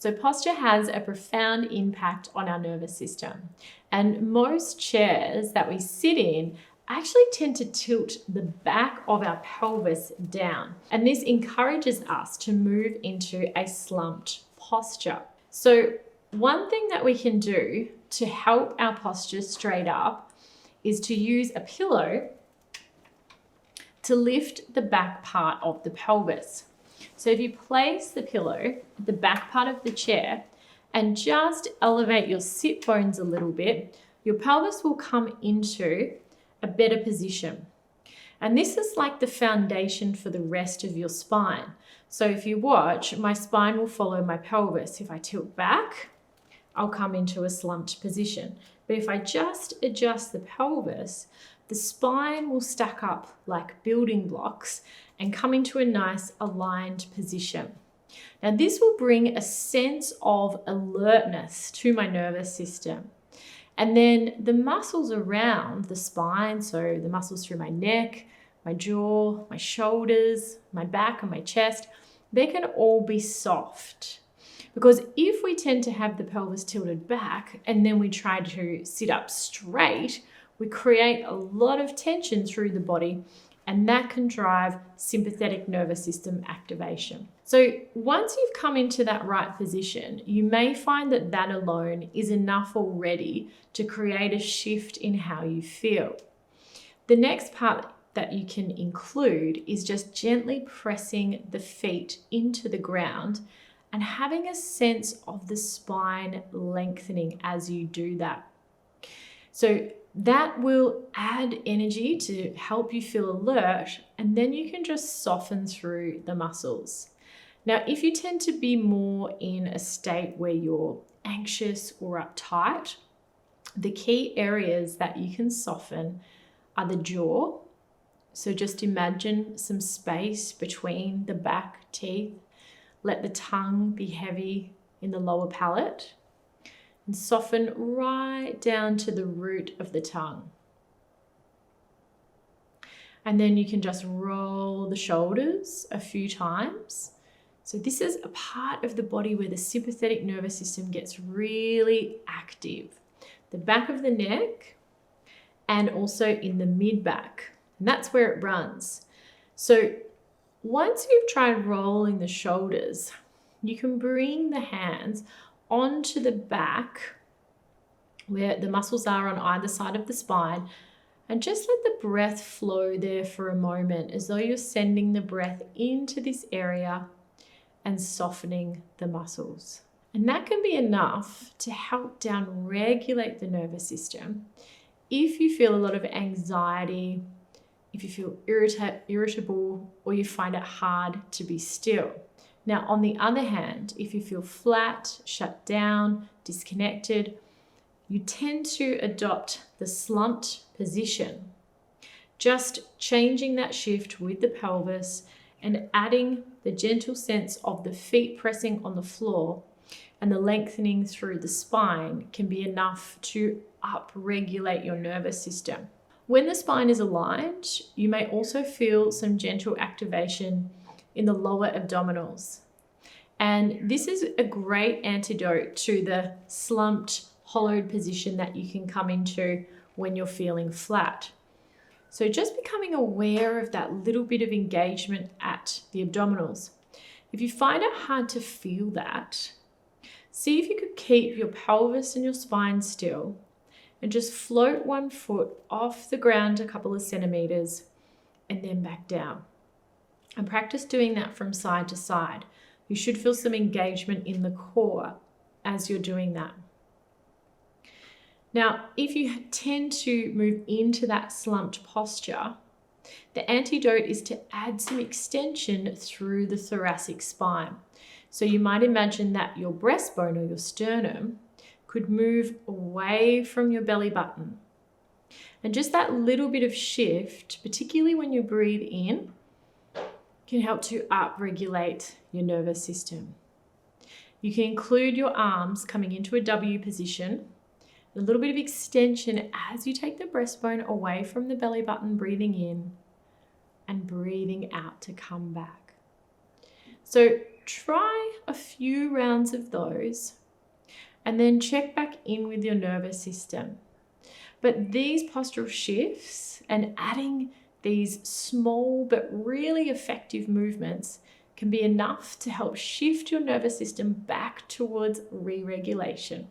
So posture has a profound impact on our nervous system, and most chairs that we sit in actually tend to tilt the back of our pelvis down, and this encourages us to move into a slumped posture. So one thing that we can do to help our posture straight up is to use a pillow to lift the back part of the pelvis. So if you place the pillow at the back part of the chair and just elevate your sit bones a little bit, your pelvis will come into a better position. And this is like the foundation for the rest of your spine. So if you watch, my spine will follow my pelvis. If I tilt back, I'll come into a slumped position. But if I just adjust the pelvis, the spine will stack up like building blocks and come into a nice aligned position. Now this will bring a sense of alertness to my nervous system. And then the muscles around the spine, so the muscles through my neck, my jaw, my shoulders, my back and my chest, they can all be soft. Because if we tend to have the pelvis tilted back and then we try to sit up straight, we create a lot of tension through the body, and that can drive sympathetic nervous system activation. So once you've come into that right position, you may find that that alone is enough already to create a shift in how you feel. The next part that you can include is just gently pressing the feet into the ground and having a sense of the spine lengthening as you do that. So that will add energy to help you feel alert, and then you can just soften through the muscles. Now, if you tend to be more in a state where you're anxious or uptight, the key areas that you can soften are the jaw. So just imagine some space between the back teeth. Let the tongue be heavy in the lower palate. And soften right down to the root of the tongue. And then you can just roll the shoulders a few times. So this is a part of the body where the sympathetic nervous system gets really active. The back of the neck and also in the mid-back. And that's where it runs. So once you've tried rolling the shoulders, you can bring the hands onto the back where the muscles are on either side of the spine, and just let the breath flow there for a moment as though you're sending the breath into this area and softening the muscles. And that can be enough to help down regulate the nervous system. If you feel a lot of anxiety, if you feel irritable, or you find it hard to be still. Now, on the other hand, if you feel flat, shut down, disconnected, you tend to adopt the slumped position. Just changing that shift with the pelvis and adding the gentle sense of the feet pressing on the floor and the lengthening through the spine can be enough to upregulate your nervous system. When the spine is aligned, you may also feel some gentle activation in the lower abdominals. And this is a great antidote to the slumped, hollowed position that you can come into when you're feeling flat. So just becoming aware of that little bit of engagement at the abdominals. If you find it hard to feel that, see if you could keep your pelvis and your spine still and just float one foot off the ground a couple of centimeters and then back down. And practice doing that from side to side. You should feel some engagement in the core as you're doing that. Now, if you tend to move into that slumped posture, the antidote is to add some extension through the thoracic spine. So you might imagine that your breastbone or your sternum could move away from your belly button. And just that little bit of shift, particularly when you breathe in, can help to upregulate your nervous system. You can include your arms coming into a W position, a little bit of extension as you take the breastbone away from the belly button, breathing in and breathing out to come back. So try a few rounds of those and then check back in with your nervous system. But these postural shifts and adding these small but really effective movements can be enough to help shift your nervous system back towards re-regulation.